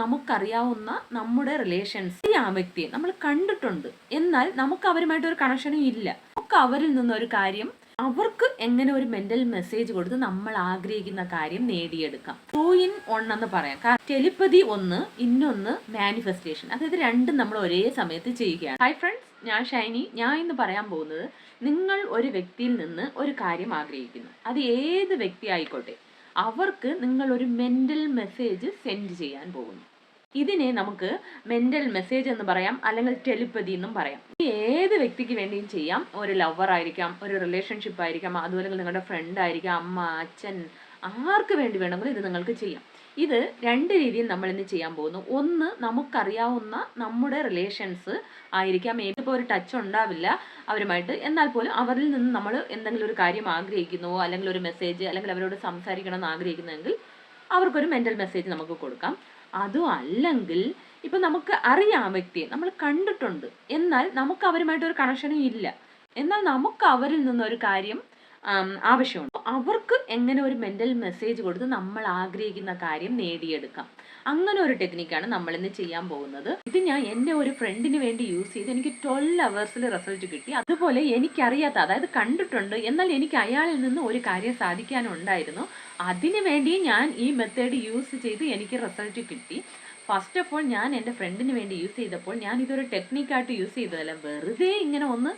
നമുക്കറിയാവുന്ന നമ്മുടെ റിലേഷൻസ് ആ വ്യക്തിയെ നമ്മൾ കണ്ടിട്ടുണ്ട്, എന്നാൽ നമുക്ക് അവരുമായിട്ട് ഒരു കണക്ഷനും ഇല്ല. നമുക്ക് അവരിൽ നിന്നൊരു കാര്യം അവർക്ക് എങ്ങനെ ഒരു മെന്റൽ മെസ്സേജ് കൊടുത്ത് നമ്മൾ ആഗ്രഹിക്കുന്ന കാര്യം നേടിയെടുക്കാം. 2 in 1 എന്ന് പറയാം. ടെലിപ്പതി ഒന്ന്, ഇന്നൊന്ന് മാനിഫെസ്റ്റേഷൻ. അതായത് രണ്ടും നമ്മൾ ഒരേ സമയത്ത് ചെയ്യുകയാണ്. ഹായ് ഫ്രണ്ട്സ്, ഞാൻ ഷൈനി. ഞാൻ ഇന്ന് പറയാൻ പോകുന്നത്, നിങ്ങൾ ഒരു വ്യക്തിയിൽ നിന്ന് ഒരു കാര്യം ആഗ്രഹിക്കുന്നു, അത് ഏത് വ്യക്തി ആയിക്കോട്ടെ, അവർക്ക് നിങ്ങൾ ഒരു മെന്റൽ മെസ്സേജ് സെൻഡ് ചെയ്യാൻ പോകുന്നു. ഇതിനെ നമുക്ക് മെന്റൽ മെസ്സേജ് എന്ന് പറയാം, അല്ലെങ്കിൽ ടെലിപ്പതി എന്നും പറയാം. ഏത് വ്യക്തിക്ക് വേണ്ടിയും ചെയ്യാം. ഒരു ലവർ ആയിരിക്കാം, ഒരു റിലേഷൻഷിപ്പ് ആയിരിക്കാം, അതുപോലെ നിങ്ങളുടെ ഫ്രണ്ട് ആയിരിക്കാം, അമ്മ, അച്ഛൻ, ആർക്ക് വേണ്ടി വേണമെങ്കിലും ഇത് നിങ്ങൾക്ക് ചെയ്യാം. ഇത് 2 രീതിയിൽ നമ്മൾ ഇന്ന് ചെയ്യാൻ പോകുന്നു. ഒന്ന്, നമുക്കറിയാവുന്ന നമ്മുടെ റിലേഷൻസ് ആയിരിക്കാം. ഇപ്പോൾ ഒരു ടച്ച് ഉണ്ടാവില്ല അവരുമായിട്ട്, എന്നാൽ പോലും അവരിൽ നിന്ന് നമ്മൾ എന്തെങ്കിലും ഒരു കാര്യം ആഗ്രഹിക്കുന്നുവോ, അല്ലെങ്കിൽ ഒരു മെസ്സേജ്, അല്ലെങ്കിൽ അവരോട് സംസാരിക്കണമെന്ന് ആഗ്രഹിക്കുന്നെങ്കിൽ അവർക്കൊരു മെന്റൽ മെസ്സേജ് നമുക്ക് കൊടുക്കാം. അതും അല്ലെങ്കിൽ ഇപ്പം നമുക്ക് അറിയാം വ്യക്തിയെ, നമ്മൾ കണ്ടിട്ടുണ്ട്, എന്നാൽ നമുക്ക് അവരുമായിട്ട് ഒരു കണക്ഷനും ഇല്ല, എന്നാൽ നമുക്ക് അവരിൽ നിന്നൊരു കാര്യം ആവശ്യമുണ്ട്. അവർക്ക് എങ്ങനെ ഒരു മെന്റൽ മെസ്സേജ് കൊടുത്ത് നമ്മൾ ആഗ്രഹിക്കുന്ന കാര്യം നേടിയെടുക്കാം. അങ്ങനെ ഒരു ടെക്നിക്കാണ് നമ്മൾ ഇന്ന് ചെയ്യാൻ പോകുന്നത്. ഇത് ഞാൻ എൻ്റെ ഒരു ഫ്രണ്ടിന് വേണ്ടി യൂസ് ചെയ്ത് എനിക്ക് 12 hours റിസൾട്ട് കിട്ടി. അതുപോലെ എനിക്കറിയാത്ത, അതായത് കണ്ടിട്ടുണ്ട്, എന്നാൽ എനിക്ക് അയാളിൽ നിന്ന് ഒരു കാര്യം സാധിക്കാനുണ്ടായിരുന്നു. അതിനു വേണ്ടി ഞാൻ ഈ മെത്തേഡ് യൂസ് ചെയ്ത് എനിക്ക് റിസൾട്ട് കിട്ടി. ഫസ്റ്റ് ഓഫ് ഓൾ, ഞാൻ എൻ്റെ ഫ്രണ്ടിന് വേണ്ടി യൂസ് ചെയ്തപ്പോൾ ഞാൻ ഇതൊരു ടെക്നിക്കായിട്ട് യൂസ് ചെയ്തതല്ല, വെറുതെ ഇങ്ങനെ ഒന്ന്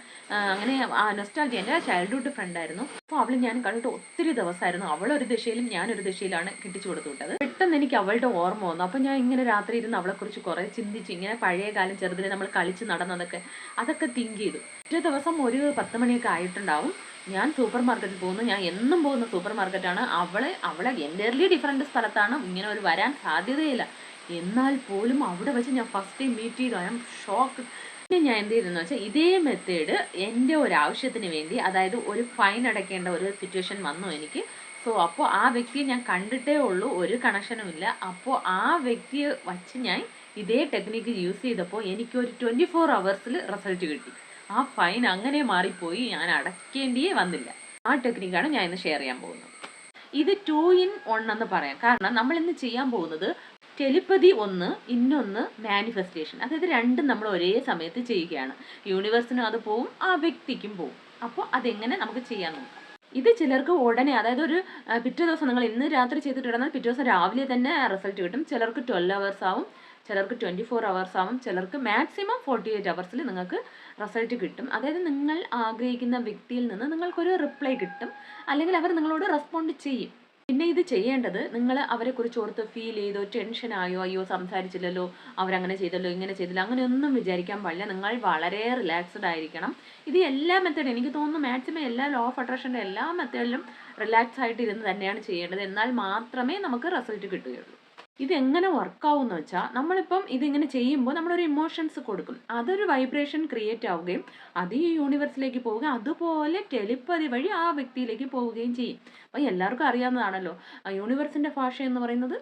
അങ്ങനെ നൊസ്റ്റാൾജി. എൻ്റെ ചൈൽഡ്ഹുഡ് ഫ്രണ്ടായിരുന്നു. അപ്പോൾ അവൾ ഞാൻ കണ്ടിട്ട് ഒത്തിരി ദിവസമായിരുന്നു. അവളൊരു ദിശയിലും ഞാനൊരു ദിശയിലാണ് കെട്ടിച്ചു കൊടുത്തു വിട്ടത്. പെട്ടെന്ന് എനിക്ക് അവളുടെ ഓർമ്മ വന്നു. അപ്പോൾ ഞാൻ ഇങ്ങനെ രാത്രി ഇരുന്ന് അവളെക്കുറിച്ച് കുറേ ചിന്തിച്ച്, ഇങ്ങനെ പഴയ കാലം ചെറുതിൽ നമ്മൾ കളിച്ച് അതൊക്കെ തിങ്ക് ചെയ്തു. ഒറ്റ ദിവസം ഒരു 10 മണിയൊക്കെ ആയിട്ടുണ്ടാവും. ഞാൻ സൂപ്പർ മാർക്കറ്റിൽ പോകുന്നു. ഞാൻ എന്നും പോകുന്ന സൂപ്പർ മാർക്കറ്റാണ്. അവളെ എൻ്റയർലി ഡിഫറെൻറ്റ് സ്ഥലത്താണ്, ഇങ്ങനെ ഒരു വരാൻ സാധ്യതയില്ല. എന്നാൽ പോലും അവിടെ വെച്ച് ഞാൻ ഫസ്റ്റ് ടൈം മീറ്റ് ചെയ്തു. I am shock. പിന്നെ ഞാൻ എന്ത് ചെയ്തെന്ന് വെച്ചാൽ, ഇതേ മെത്തേഡ് എൻ്റെ ഒരു ആവശ്യത്തിന് വേണ്ടി, അതായത് ഒരു ഫൈൻ അടയ്ക്കേണ്ട ഒരു സിറ്റുവേഷൻ വന്നു എനിക്ക്. സോ അപ്പോൾ ആ വ്യക്തിയെ ഞാൻ കണ്ടിട്ടേ ഉള്ളൂ, ഒരു കണക്ഷനും ഇല്ല. അപ്പോൾ ആ വ്യക്തിയെ വച്ച് ഞാൻ ഇതേ ടെക്നിക്ക് യൂസ് ചെയ്തപ്പോൾ എനിക്കൊരു 24 hours റിസൾട്ട് കിട്ടി. ആ ഫൈൻ അങ്ങനെ മാറിപ്പോയി, ഞാൻ അടയ്ക്കേണ്ടിയേ വന്നില്ല. ആ ടെക്നിക്കാണ് ഞാൻ ഇന്ന് ഷെയർ ചെയ്യാൻ പോകുന്നത്. ഇത് 2 in 1 എന്ന് പറയാം. കാരണം നമ്മൾ ഇന്ന് ചെയ്യാൻ പോകുന്നത് ടെലിപ്പതി ഒന്ന്, ഇന്നൊന്ന് മാനിഫെസ്റ്റേഷൻ. അതായത് രണ്ടും നമ്മൾ ഒരേ സമയത്ത് ചെയ്യുകയാണ്. യൂണിവേഴ്സിനും അത് പോവും, ആ വ്യക്തിക്കും പോവും. അപ്പോൾ അതെങ്ങനെ നമുക്ക് ചെയ്യാൻ നോക്കാം. ഇത് ചിലർക്ക് ഉടനെ, അതായത് ഒരു പിറ്റേ ദിവസം, നിങ്ങൾ ഇന്ന് രാത്രി ചെയ്തിട്ടിടന്നാൽ പിറ്റേ ദിവസം രാവിലെ തന്നെ റിസൾട്ട് കിട്ടും. ചിലർക്ക് 12 hours ആവും, ചിലർക്ക് 24 hours ആവും, ചിലർക്ക് മാക്സിമം 48 hours നിങ്ങൾക്ക് റിസൾട്ട് കിട്ടും. അതായത് നിങ്ങൾ ആഗ്രഹിക്കുന്ന വ്യക്തിയിൽ നിന്ന് നിങ്ങൾക്കൊരു റിപ്ലൈ കിട്ടും, അല്ലെങ്കിൽ അവർ നിങ്ങളോട് റെസ്പോണ്ട് ചെയ്യും. പിന്നെ ഇത് ചെയ്യേണ്ടത്, നിങ്ങൾ അവരെക്കുറിച്ച് ഓർത്ത് ഫീൽ ചെയ്തോ, ടെൻഷനായോ, അയ്യോ സംസാരിച്ചില്ലല്ലോ, അവരങ്ങനെ ചെയ്തല്ലോ, ഇങ്ങനെ ചെയ്തില്ല, അങ്ങനെയൊന്നും വിചാരിക്കാൻ പാടില്ല. നിങ്ങൾ വളരെ റിലാക്സ്ഡ് ആയിരിക്കണം. ഇത് എല്ലാ മെത്തേഡും, എനിക്ക് തോന്നുന്നു മാക്സിമം എല്ലാ ലോ ഓഫ് അട്രാക്ഷൻ്റെ എല്ലാ മെത്തേഡിലും റിലാക്സ് ആയിട്ട് ഇരുന്ന് തന്നെയാണ് ചെയ്യേണ്ടത്. എന്നാൽ മാത്രമേ നമുക്ക് റിസൾട്ട് കിട്ടുകയുള്ളൂ. ഇതെങ്ങനെ വർക്കാവുമെന്ന് വെച്ചാൽ, നമ്മളിപ്പം ഇതിങ്ങനെ ചെയ്യുമ്പോൾ നമ്മളൊരു ഇമോഷൻസ് കൊടുക്കും, അതൊരു വൈബ്രേഷൻ ക്രിയേറ്റ് ആവുകയും അത് ഈ യൂണിവേഴ്സിലേക്ക് പോവുകയും അതുപോലെ ടെലിപ്പതി വഴി ആ വ്യക്തിയിലേക്ക് പോവുകയും ചെയ്യും. അപ്പോൾ എല്ലാവർക്കും അറിയാവുന്നതാണല്ലോ, യൂണിവേഴ്സിൻ്റെ ഭാഷ എന്ന് പറയുന്നത്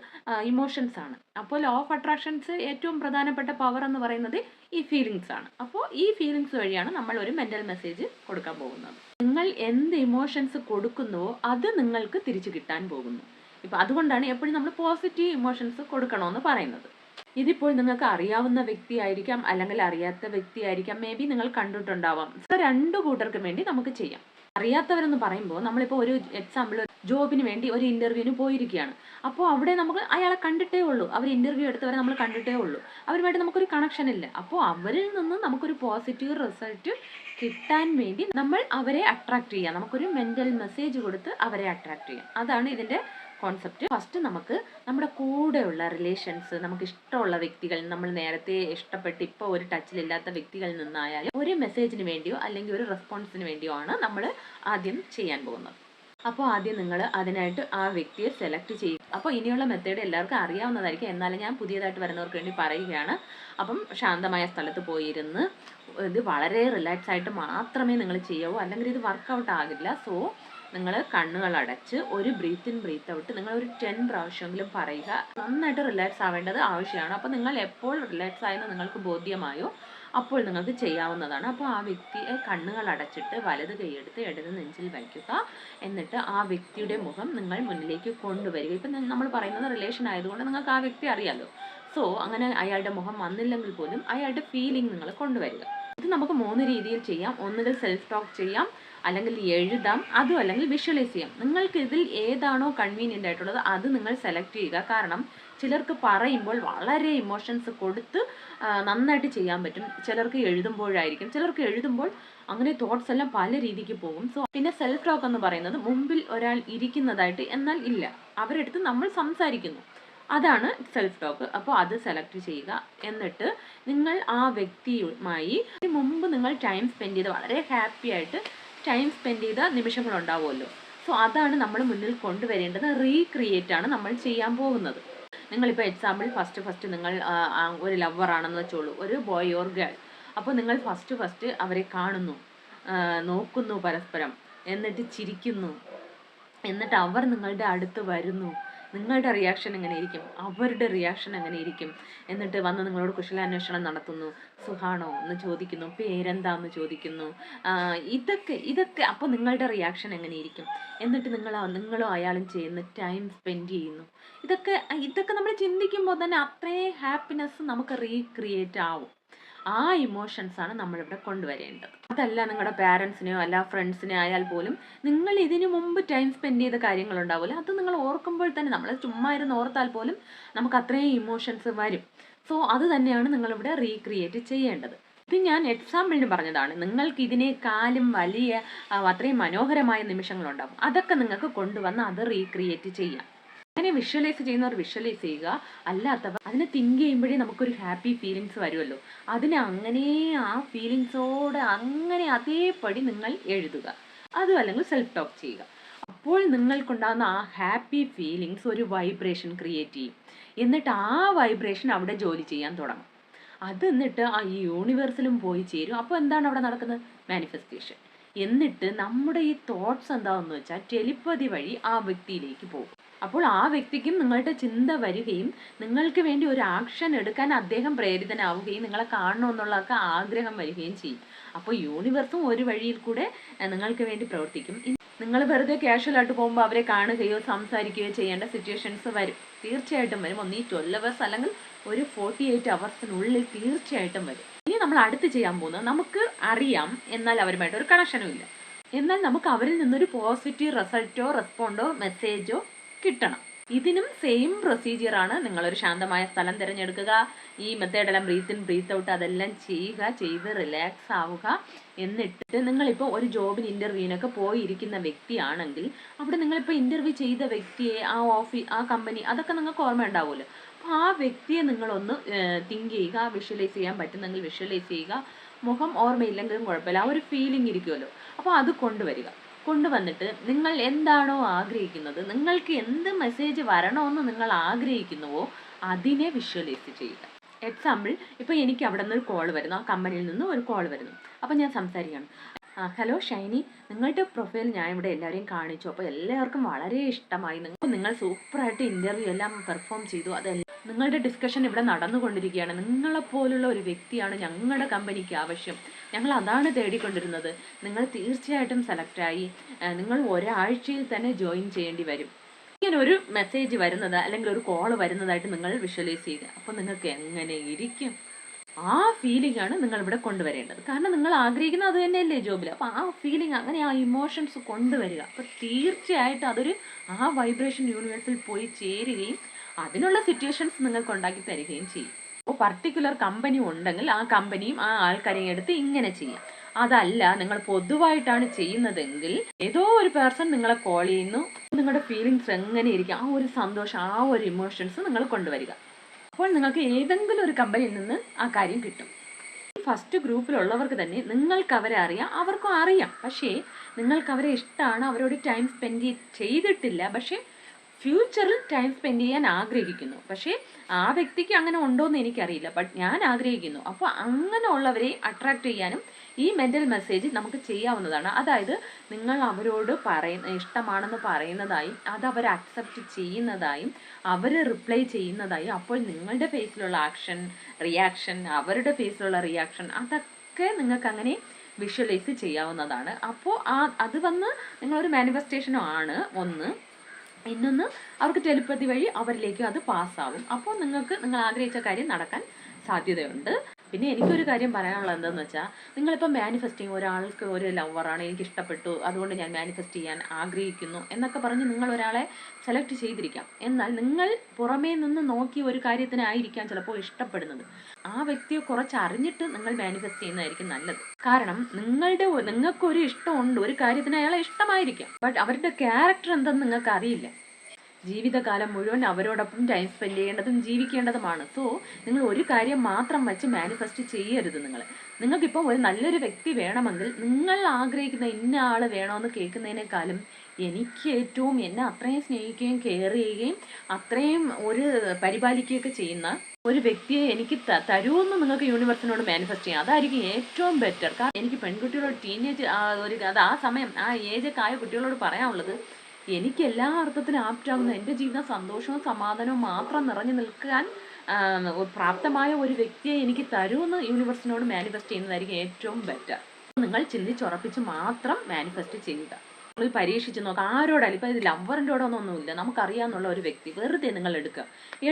ഇമോഷൻസ് ആണ്. അപ്പോൾ ലോ ഓഫ് അട്രാക്ഷൻസ് ഏറ്റവും പ്രധാനപ്പെട്ട പവർ എന്ന് പറയുന്നത് ഈ ഫീലിങ്സ് ആണ്. അപ്പോൾ ഈ ഫീലിങ്സ് വഴിയാണ് നമ്മൾ ഒരു മെൻ്റൽ മെസ്സേജ് കൊടുക്കാൻ പോകുന്നത്. നിങ്ങൾ എന്ത് ഇമോഷൻസ് കൊടുക്കുന്നുവോ അത് നിങ്ങൾക്ക് തിരിച്ചു കിട്ടാൻ പോകുന്നു. ഇപ്പം അതുകൊണ്ടാണ് എപ്പോഴും നമ്മൾ പോസിറ്റീവ് ഇമോഷൻസ് കൊടുക്കണമെന്ന് പറയുന്നത്. ഇതിപ്പോൾ നിങ്ങൾക്ക് അറിയാവുന്ന വ്യക്തിയായിരിക്കാം, അല്ലെങ്കിൽ അറിയാത്ത വ്യക്തിയായിരിക്കാം, മേ ബി നിങ്ങൾ കണ്ടിട്ടുണ്ടാവാം. 2 കൂട്ടർക്കും വേണ്ടി നമുക്ക് ചെയ്യാം. അറിയാത്തവരെന്ന് പറയുമ്പോൾ, നമ്മളിപ്പോൾ ഒരു എക്സാമ്പിൾ, ജോബിന് വേണ്ടി ഒരു ഇൻ്റർവ്യൂവിന് പോയിരിക്കുകയാണ്. അപ്പോൾ അവിടെ നമുക്ക് അയാളെ കണ്ടിട്ടേ ഉള്ളൂ, അവർ ഇൻ്റർവ്യൂ എടുത്തവരെ നമ്മൾ കണ്ടിട്ടേ ഉള്ളൂ, അവരുമായിട്ട് നമുക്കൊരു കണക്ഷൻ ഇല്ല. അപ്പോൾ അവരിൽ നിന്ന് നമുക്കൊരു പോസിറ്റീവ് റിസൾട്ട് കിട്ടാൻ വേണ്ടി നമ്മൾ അവരെ അട്രാക്ട് ചെയ്യാം, നമുക്കൊരു മെൻ്റൽ മെസ്സേജ് കൊടുത്ത് അവരെ അട്രാക്ട് ചെയ്യാം. അതാണ് ഇതിൻ്റെ കോൺസെപ്റ്റ്. ഫസ്റ്റ് നമുക്ക് നമ്മുടെ കൂടെയുള്ള റിലേഷൻസ്, നമുക്ക് ഇഷ്ടമുള്ള വ്യക്തികൾ, നമ്മൾ നേരത്തെ ഇഷ്ടപ്പെട്ട് ഇപ്പോൾ ഒരു ടച്ചിലില്ലാത്ത വ്യക്തികളിൽ നിന്നായാലും ഒരു മെസ്സേജിന് വേണ്ടിയോ അല്ലെങ്കിൽ ഒരു റെസ്പോൺസിന് വേണ്ടിയോ ആണ് നമ്മൾ ആദ്യം ചെയ്യാൻ പോകുന്നത്. അപ്പോൾ ആദ്യം നിങ്ങൾ അതിനായിട്ട് ആ വ്യക്തിയെ സെലക്ട് ചെയ്യും. അപ്പോൾ ഇനിയുള്ള മെത്തേഡ് എല്ലാവർക്കും അറിയാവുന്നതായിരിക്കും, എന്നാലും ഞാൻ പുതിയതായിട്ട് വരുന്നവർക്ക് വേണ്ടി പറയുകയാണ്. അപ്പം ശാന്തമായ സ്ഥലത്ത് പോയിരുന്ന് ഇത് വളരെ റിലാക്സ് ആയിട്ട് മാത്രമേ നിങ്ങൾ ചെയ്യാവൂ, അല്ലെങ്കിൽ ഇത് വർക്കൗട്ട് ആകില്ല. സോ നിങ്ങൾ കണ്ണുകൾ അടച്ച് ഒരു ബ്രീത്ത് ഇൻ ബ്രീത്ത് ഔട്ട് നിങ്ങൾ ഒരു 10 പ്രാവശ്യമെങ്കിലും പറയുക. നന്നായിട്ട് റിലാക്സ് ആവേണ്ടത് ആവശ്യമാണ്. അപ്പോൾ നിങ്ങൾ എപ്പോൾ റിലാക്സ് ആയെന്ന് നിങ്ങൾക്ക് ബോധ്യമായോ അപ്പോൾ നിങ്ങൾക്ക് ചെയ്യാവുന്നതാണ്. അപ്പോൾ ആ വ്യക്തിയെ കണ്ണുകൾ അടച്ചിട്ട് വലത് കൈയെടുത്ത് ഇടത് നെഞ്ചിൽ വയ്ക്കുക. എന്നിട്ട് ആ വ്യക്തിയുടെ മുഖം നിങ്ങൾ മുന്നിലേക്ക് കൊണ്ടുവരിക. ഇപ്പം നമ്മൾ പറയുന്നത് റിലേഷൻ ആയതുകൊണ്ട് നിങ്ങൾക്ക് ആ വ്യക്തി അറിയാമല്ലോ. സോ അങ്ങനെ അയാളുടെ മുഖം വന്നില്ലെങ്കിൽ പോലും അയാളുടെ ഫീലിംഗ് നിങ്ങൾ കൊണ്ടുവരിക. ഇത് നമുക്ക് 3 രീതിയിൽ ചെയ്യാം. ഒന്നുകിൽ സെൽഫ് ടോക്ക് ചെയ്യാം, അല്ലെങ്കിൽ എഴുതാം, അതും അല്ലെങ്കിൽ വിഷ്വലൈസ് ചെയ്യാം. നിങ്ങൾക്ക് ഇതിൽ ഏതാണോ കൺവീനിയൻ്റ് ആയിട്ടുള്ളത് അത് നിങ്ങൾ സെലക്ട് ചെയ്യുക. കാരണം ചിലർക്ക് പറയുമ്പോൾ വളരെ ഇമോഷൻസ് കൊടുത്ത് നന്നായിട്ട് ചെയ്യാൻ പറ്റും. ചിലർക്ക് എഴുതുമ്പോഴായിരിക്കും, ചിലർക്ക് എഴുതുമ്പോൾ അങ്ങനെ തോട്ട്സ് എല്ലാം പല രീതിക്ക് പോകും. സോ പിന്നെ സെൽഫ് ടോക്ക് എന്ന് പറയുന്നത് മുമ്പിൽ ഒരാൾ ഇരിക്കുന്നതായിട്ട് എന്നാൽ ഇല്ല, അവരെടുത്ത് നമ്മൾ സംസാരിക്കുന്നു, അതാണ് സെൽഫ് ടോക്ക്. അപ്പോൾ അത് സെലക്ട് ചെയ്യുക. എന്നിട്ട് നിങ്ങൾ ആ വ്യക്തിയുമായി മുമ്പ് നിങ്ങൾ ടൈം സ്പെൻഡ് ചെയ്ത് വളരെ ഹാപ്പി ആയിട്ട് ടൈം സ്പെൻഡ് ചെയ്ത നിമിഷങ്ങളുണ്ടാവുമല്ലോ, സോ അതാണ് നമ്മൾ മുന്നിൽ കൊണ്ടുവരേണ്ടത്. റീക്രിയേറ്റ് ആണ് നമ്മൾ ചെയ്യാൻ പോകുന്നത്. നിങ്ങളിപ്പോൾ എക്സാമ്പിൾ ഫസ്റ്റ് നിങ്ങൾ ഒരു ലവർ ആണെന്ന് വെച്ചോളൂ, ഒരു ബോയ് ഓർ ഗേൾ. അപ്പോൾ നിങ്ങൾ ഫസ്റ്റ് അവരെ കാണുന്നു, നോക്കുന്നു പരസ്പരം, എന്നിട്ട് ചിരിക്കുന്നു, എന്നിട്ട് അവർ നിങ്ങളുടെ അടുത്ത് വരുന്നു. നിങ്ങളുടെ റിയാക്ഷൻ എങ്ങനെ ഇരിക്കും, അവരുടെ റിയാക്ഷൻ എങ്ങനെ ഇരിക്കും? എന്നിട്ട് വന്ന് നിങ്ങളോട് കുശലാന്വേഷണം നടത്തുന്നു, സുഖാണോ എന്ന് ചോദിക്കുന്നു, പേരെന്താന്ന് ചോദിക്കുന്നു, ഇതൊക്കെ അപ്പോൾ നിങ്ങളുടെ റിയാക്ഷൻ എങ്ങനെ ഇരിക്കും? എന്നിട്ട് നിങ്ങളും അയാളും ചെയ്യുന്ന ടൈം സ്പെൻഡ് ചെയ്യുന്നു. ഇതൊക്കെ നമ്മൾ ചിന്തിക്കുമ്പോൾ തന്നെ അത്രയും ഹാപ്പിനെസ് നമുക്ക് റീക്രിയേറ്റ് ആവും. ആ ഇമോഷൻസാണ് നമ്മളിവിടെ കൊണ്ടുവരേണ്ടത്. അതല്ല നിങ്ങളുടെ പാരൻസിനെയോ അല്ല ഫ്രണ്ട്സിനെയോ ആയാൽ പോലും നിങ്ങൾ ഇതിനു മുമ്പ് ടൈം സ്പെൻഡ് ചെയ്ത കാര്യങ്ങളുണ്ടാവില്ല, അത് നിങ്ങൾ ഓർക്കുമ്പോൾ തന്നെ, നമ്മൾ ചുമ്മാ ഇരുന്ന് ഓർത്താൽ പോലും നമുക്ക് അത്രയും ഇമോഷൻസ് വരും. സോ അത് തന്നെയാണ് നിങ്ങളിവിടെ റീക്രിയേറ്റ് ചെയ്യേണ്ടത്. ഇത് ഞാൻ എക്സാമ്പിളിന് പറഞ്ഞതാണ്. നിങ്ങൾക്ക് ഇതിനേക്കാളും വലിയ അത്രയും മനോഹരമായ നിമിഷങ്ങളുണ്ടാകും, അതൊക്കെ നിങ്ങൾക്ക് കൊണ്ടുവന്ന് അത് റീക്രിയേറ്റ് ചെയ്യാം. അങ്ങനെ വിഷ്വലൈസ് ചെയ്യുന്നവർ വിഷ്വലൈസ് ചെയ്യുക, അല്ലാത്തവർ അതിനെ തിങ്ക് ചെയ്യുമ്പോഴേ നമുക്കൊരു ഹാപ്പി ഫീലിങ്സ് വരുമല്ലോ, അതിനെ അങ്ങനെ ആ ഫീലിങ്സോടെ അങ്ങനെ അതേപടി നിങ്ങൾ എഴുതുക. അതും അല്ലെങ്കിൽ സെൽഫ് ടോക്ക് ചെയ്യുക. അപ്പോൾ നിങ്ങൾക്കുണ്ടാകുന്ന ആ ഹാപ്പി ഫീലിങ്സ് ഒരു വൈബ്രേഷൻ ക്രിയേറ്റ് ചെയ്യും. എന്നിട്ട് ആ വൈബ്രേഷൻ അവിടെ ജോലി ചെയ്യാൻ തുടങ്ങും. അത് എന്നിട്ട് ആ യൂണിവേഴ്സിലും പോയി ചേരും. അപ്പോൾ എന്താണ് അവിടെ നടക്കുന്നത്? മാനിഫെസ്റ്റേഷൻ. എന്നിട്ട് നമ്മുടെ ഈ തോട്ട്സ് എന്താണെന്ന് വെച്ചാൽ ടെലിപ്പതി വഴി ആ വ്യക്തിയിലേക്ക് പോകും. അപ്പോൾ ആ വ്യക്തിക്കും നിങ്ങളുടെ ചിന്ത വരികയും നിങ്ങൾക്ക് വേണ്ടി ഒരു ആക്ഷൻ എടുക്കാൻ അദ്ദേഹം പ്രേരിതനാവുകയും നിങ്ങളെ കാണണമെന്നുള്ളതൊക്കെ ആഗ്രഹം വരികയും ചെയ്യും. അപ്പോൾ യൂണിവേഴ്സും ഒരു വഴിയിൽ കൂടെ നിങ്ങൾക്ക് വേണ്ടി പ്രവർത്തിക്കും. നിങ്ങൾ വെറുതെ കാഷ്വലായിട്ട് പോകുമ്പോൾ അവരെ കാണുകയോ സംസാരിക്കുകയോ ചെയ്യേണ്ട സിറ്റുവേഷൻസ് വരും, തീർച്ചയായിട്ടും വരും. ഒന്നീ 12 hours അല്ലെങ്കിൽ ഒരു 48 hours തീർച്ചയായിട്ടും വരും. ഇനി നമ്മൾ അടുത്ത് ചെയ്യാൻ പോകുന്നത്, നമുക്ക് അറിയാം എന്നാൽ അവരുമായിട്ട് ഒരു കണക്ഷനും ഇല്ല, എന്നാൽ നമുക്ക് അവരിൽ നിന്നൊരു പോസിറ്റീവ് റിസൾട്ടോ റെസ്പോണ്ടോ മെസ്സേജോ കിട്ടണം. ഇതിനും സെയിം പ്രൊസീജിയറാണ്. നിങ്ങളൊരു ശാന്തമായ സ്ഥലം തിരഞ്ഞെടുക്കുക, ഈ മെത്തേഡെല്ലാം ബ്രീത്ത് ഇൻ ബ്രീത്ത് ഔട്ട് അതെല്ലാം ചെയ്ത് റിലാക്സ് ആവുക. എന്നിട്ട് നിങ്ങളിപ്പോൾ ഒരു ജോബിന് ഇൻ്റർവ്യൂവിനൊക്കെ പോയിരിക്കുന്ന വ്യക്തിയാണെങ്കിൽ അവിടെ നിങ്ങളിപ്പോൾ ഇൻ്റർവ്യൂ ചെയ്ത വ്യക്തിയെ, ആ കമ്പനി, അതൊക്കെ നിങ്ങൾക്ക് ഓർമ്മ ഉണ്ടാവുമല്ലോ. അപ്പോൾ ആ വ്യക്തിയെ നിങ്ങളൊന്ന് തിങ്ക് ചെയ്യുക, വിഷ്വലൈസ് ചെയ്യാൻ പറ്റുന്നെങ്കിൽ വിഷ്വലൈസ് ചെയ്യുക. മുഖം ഓർമ്മയില്ലെങ്കിലും കുഴപ്പമില്ല, ആ ഒരു ഫീലിംഗ് ഇരിക്കുമല്ലോ, അപ്പോൾ അത് കൊണ്ടുവന്നിട്ട് നിങ്ങൾ എന്താണോ ആഗ്രഹിക്കുന്നത്, നിങ്ങൾക്ക് എന്ത് മെസ്സേജ് വരണമെന്ന് നിങ്ങൾ ആഗ്രഹിക്കുന്നുവോ അതിനെ വിഷ്വലൈസ് ചെയ്യുക. എക്സാമ്പിൾ, ഇപ്പോൾ എനിക്ക് അവിടെ നിന്ന് ഒരു കോൾ വരുന്നു, ആ കമ്പനിയിൽ നിന്ന് ഒരു കോൾ വരുന്നു. അപ്പോൾ ഞാൻ സംസാരിക്കുകയാണ്, ഹലോ ഷൈനി, നിങ്ങളുടെ പ്രൊഫൈൽ ഞാൻ ഇവിടെ എല്ലാവരെയും കാണിച്ചു, അപ്പോൾ എല്ലാവർക്കും വളരെ ഇഷ്ടമായി, നിങ്ങൾ സൂപ്പറായിട്ട് ഇൻ്റർവ്യൂ എല്ലാം പെർഫോം ചെയ്തു, അതെല്ലാം നിങ്ങളുടെ ഡിസ്കഷൻ ഇവിടെ നടന്നുകൊണ്ടിരിക്കുകയാണ്. നിങ്ങളെപ്പോലുള്ള ഒരു വ്യക്തിയാണ് ഞങ്ങളുടെ കമ്പനിക്ക് ആവശ്യം, ഞങ്ങൾ അതാണ് തേടിക്കൊണ്ടിരുന്നത്, നിങ്ങൾ തീർച്ചയായിട്ടും സെലക്റ്റായി, നിങ്ങൾ ഒരാഴ്ചയിൽ തന്നെ ജോയിൻ ചെയ്യേണ്ടി വരും. ഇങ്ങനെ ഒരു മെസ്സേജ് വരുന്നത് അല്ലെങ്കിൽ ഒരു കോൾ വരുന്നതായിട്ട് നിങ്ങൾ വിഷ്വലൈസ് ചെയ്യുക. അപ്പോൾ നിങ്ങൾക്ക് എങ്ങനെ ഇരിക്കും? ആ ഫീലിംഗ് ആണ് നിങ്ങളിവിടെ കൊണ്ടുവരേണ്ടത്. കാരണം നിങ്ങൾ ആഗ്രഹിക്കുന്നത് അത് തന്നെയല്ലേ ജോബിൽ. അപ്പോൾ ആ ഫീലിംഗ്, അങ്ങനെ ആ ഇമോഷൻസ് കൊണ്ടുവരിക. അപ്പോൾ തീർച്ചയായിട്ടും അതൊരു ആ വൈബ്രേഷൻ യൂണിവേഴ്സിൽ പോയി ചേരുകയും അതിനുള്ള സിറ്റുവേഷൻസ് നിങ്ങൾക്ക് ഉണ്ടാക്കി തരികയും ചെയ്യും. അപ്പോൾ പർട്ടിക്കുലർ കമ്പനി ഉണ്ടെങ്കിൽ ആ കമ്പനിയും ആ ആൾക്കാരെയും എടുത്ത് ഇങ്ങനെ ചെയ്യാം. അതല്ല നിങ്ങൾ പൊതുവായിട്ടാണ് ചെയ്യുന്നതെങ്കിൽ ഏതോ ഒരു പേഴ്സൺ നിങ്ങളെ കോൾ ചെയ്യുന്നു, നിങ്ങളുടെ ഫീലിങ്സ് എങ്ങനെ ഇരിക്കും, ആ ഒരു സന്തോഷം, ആ ഒരു ഇമോഷൻസ് നിങ്ങൾ കൊണ്ടുവരിക. അപ്പോൾ നിങ്ങൾക്ക് ഏതെങ്കിലും ഒരു കമ്പനിയിൽ നിന്ന് ആ കാര്യം കിട്ടും. ഫസ്റ്റ് ഗ്രൂപ്പിലുള്ളവർക്ക് തന്നെ നിങ്ങൾക്ക് അവരെ അറിയാം, അവർക്കും അറിയാം. പക്ഷേ നിങ്ങൾക്ക് അവരെ ഇഷ്ടമാണ്, അവരോട് ടൈം സ്പെൻഡ് ചെയ്തിട്ടില്ല, പക്ഷേ ഫ്യൂച്ചറിൽ ടൈം സ്പെൻഡ് ചെയ്യാൻ ആഗ്രഹിക്കുന്നു. പക്ഷേ ആ വ്യക്തിക്ക് അങ്ങനെ ഉണ്ടോയെന്ന് എനിക്കറിയില്ല, ബട്ട് ഞാൻ ആഗ്രഹിക്കുന്നു. അപ്പോൾ അങ്ങനെയുള്ളവരെ അട്രാക്റ്റ് ചെയ്യാനും ഈ മെൻ്റൽ മെസ്സേജ് നമുക്ക് ചെയ്യാവുന്നതാണ്. അതായത് നിങ്ങൾ അവരോട് ഇഷ്ടമാണെന്ന് പറയുന്നതായും അത് അവർ അക്സെപ്റ്റ് ചെയ്യുന്നതായും അവർ റിപ്ലൈ ചെയ്യുന്നതായും, അപ്പോൾ നിങ്ങളുടെ ഫേസിലുള്ള റിയാക്ഷൻ, അവരുടെ ഫേസിലുള്ള റിയാക്ഷൻ, അതൊക്കെ നിങ്ങൾക്ക് അങ്ങനെ വിഷ്വലൈസ് ചെയ്യാവുന്നതാണ്. അപ്പോൾ അത് വന്ന് നിങ്ങളൊരു മാനിഫെസ്റ്റേഷനും ആണ് ഒന്ന്. ഇന്നൊന്ന് അവർക്ക് ടെലിപ്പതി വഴി അവരിലേക്ക് അത് പാസ്സാവും. അപ്പോൾ നിങ്ങൾ ആഗ്രഹിച്ച കാര്യം നടക്കാൻ സാധ്യതയുണ്ട്. പിന്നെ എനിക്കൊരു കാര്യം പറയാനുള്ളത് എന്താണെന്ന് വെച്ചാൽ, നിങ്ങളിപ്പോൾ മാനിഫെസ്റ്റിംഗ് ഒരാൾക്ക് ഒരു ലവറാണ്, എനിക്ക് ഇഷ്ടപ്പെട്ടു, അതുകൊണ്ട് ഞാൻ മാനിഫെസ്റ്റ് ചെയ്യാൻ ആഗ്രഹിക്കുന്നു എന്നൊക്കെ പറഞ്ഞ് നിങ്ങൾ ഒരാളെ സെലക്ട് ചെയ്തിരിക്കാം. എന്നാൽ നിങ്ങൾ പുറമേ നിന്ന് നോക്കി ഒരു കാര്യത്തിനായിരിക്കാം ചിലപ്പോൾ ഇഷ്ടപ്പെടുന്നത്. ആ വ്യക്തിയെ കുറച്ച് അറിഞ്ഞിട്ട് നിങ്ങൾ മാനിഫെസ്റ്റ് ചെയ്യുന്നതായിരിക്കും നല്ലത്. കാരണം നിങ്ങൾക്കൊരു ഇഷ്ടമുണ്ട്, ഒരു കാര്യത്തിന് അയാളെ ഇഷ്ടമായിരിക്കാം, ബട്ട് അവരുടെ ക്യാരക്ടർ എന്തെന്ന് നിങ്ങൾക്ക് അറിയില്ല. ജീവിതകാലം മുഴുവൻ അവരോടൊപ്പം ടൈം സ്പെൻഡ് ചെയ്യേണ്ടതും ജീവിക്കേണ്ടതുമാണ്. സോ നിങ്ങൾ ഒരു കാര്യം മാത്രം വെച്ച് മാനിഫെസ്റ്റ് ചെയ്യരുത്. നിങ്ങൾക്കിപ്പോൾ ഒരു നല്ലൊരു വ്യക്തി വേണമെങ്കിൽ നിങ്ങൾ ആഗ്രഹിക്കുന്ന ഇന്ന ആൾ വേണമെന്ന് കേൾക്കുന്നതിനേക്കാളും എനിക്ക് ഏറ്റവും എന്നെ അത്രയും സ്നേഹിക്കുകയും കെയർ ചെയ്യുകയും അത്രയും പരിപാലിക്കുകയൊക്കെ ചെയ്യുന്ന ഒരു വ്യക്തിയെ എനിക്ക് തരുമെന്ന് നിങ്ങൾക്ക് യൂണിവേഴ്സിനോട് മാനിഫെസ്റ്റ് ചെയ്യാം. അതായിരിക്കും ഏറ്റവും ബെറ്റർ. കാരണം എനിക്ക് പെൺകുട്ടികളോട് ടീനേജ് ആ സമയം ആ ഏജൊക്കെ ആയ കുട്ടികളോട് പറയാനുള്ളത്, എനിക്ക് എല്ലാ അർത്ഥത്തിലും ആപ്റ്റാകുന്ന എൻ്റെ ജീവിതം സന്തോഷവും സമാധാനവും മാത്രം നിറഞ്ഞു നിൽക്കാൻ പ്രാപ്തമായ ഒരു വ്യക്തിയെ എനിക്ക് തരുമെന്ന് യൂണിവേഴ്സിനോട് മാനിഫെസ്റ്റ് ചെയ്യുന്നതായിരിക്കും ഏറ്റവും ബെറ്റർ. നിങ്ങൾ ചിന്തിച്ചുറപ്പിച്ച് മാത്രം മാനിഫെസ്റ്റ് ചെയ്യുക. നിങ്ങൾ പരീക്ഷിച്ച് നോക്കുക. ആരോടായാലും ഇപ്പം ഇത് ലവറിൻ്റെ ഒന്നുമില്ല, നമുക്കറിയാമെന്നുള്ള ഒരു വ്യക്തി വെറുതെ നിങ്ങൾ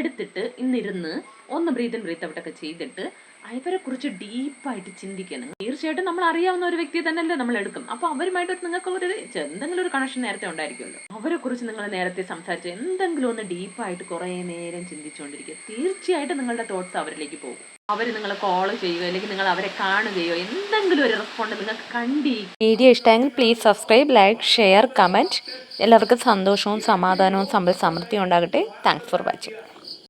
എടുത്തിട്ട് ഇന്നിരുന്ന് ഒന്ന് ബ്രീത്ത് ഇൻ ബ്രീത്ത് ഔട്ടൊക്കെ ചെയ്തിട്ട് അവരെ കുറിച്ച് ഡീപ്പായിട്ട് ചിന്തിക്കണം. തീർച്ചയായിട്ടും നമ്മൾ അറിയാവുന്ന ഒരു വ്യക്തിയെ തന്നെയല്ലേ നമ്മൾ എടുക്കും. അപ്പോൾ അവരുമായിട്ട് നിങ്ങൾക്ക് എന്തെങ്കിലും ഒരു കണക്ഷൻ നേരത്തെ ഉണ്ടായിരിക്കുമല്ലോ. അവരെ കുറിച്ച് നിങ്ങൾ നേരത്തെ സംസാരിച്ച് എന്തെങ്കിലും ഒന്ന് ഡീപ്പായിട്ട് കുറേ നേരം ചിന്തിച്ചുകൊണ്ടിരിക്കുക. തീർച്ചയായിട്ടും നിങ്ങളുടെ തോട്ട്സ് അവരിലേക്ക് പോകും. അവർ നിങ്ങളെ കോൾ ചെയ്യുകയോ അല്ലെങ്കിൽ നിങ്ങൾ അവരെ കാണുകയോ എന്തെങ്കിലും ഒരു റെസ്പോണ്ട് നിങ്ങൾക്ക് കണ്ടിരിക്കും. വീഡിയോ ഇഷ്ടമെങ്കിൽ please subscribe, like, share, comment. എല്ലാവർക്കും സന്തോഷവും സമാധാനവും സമ്പൽ സമൃദ്ധിയും ഉണ്ടാകട്ടെ. Thanks for watching.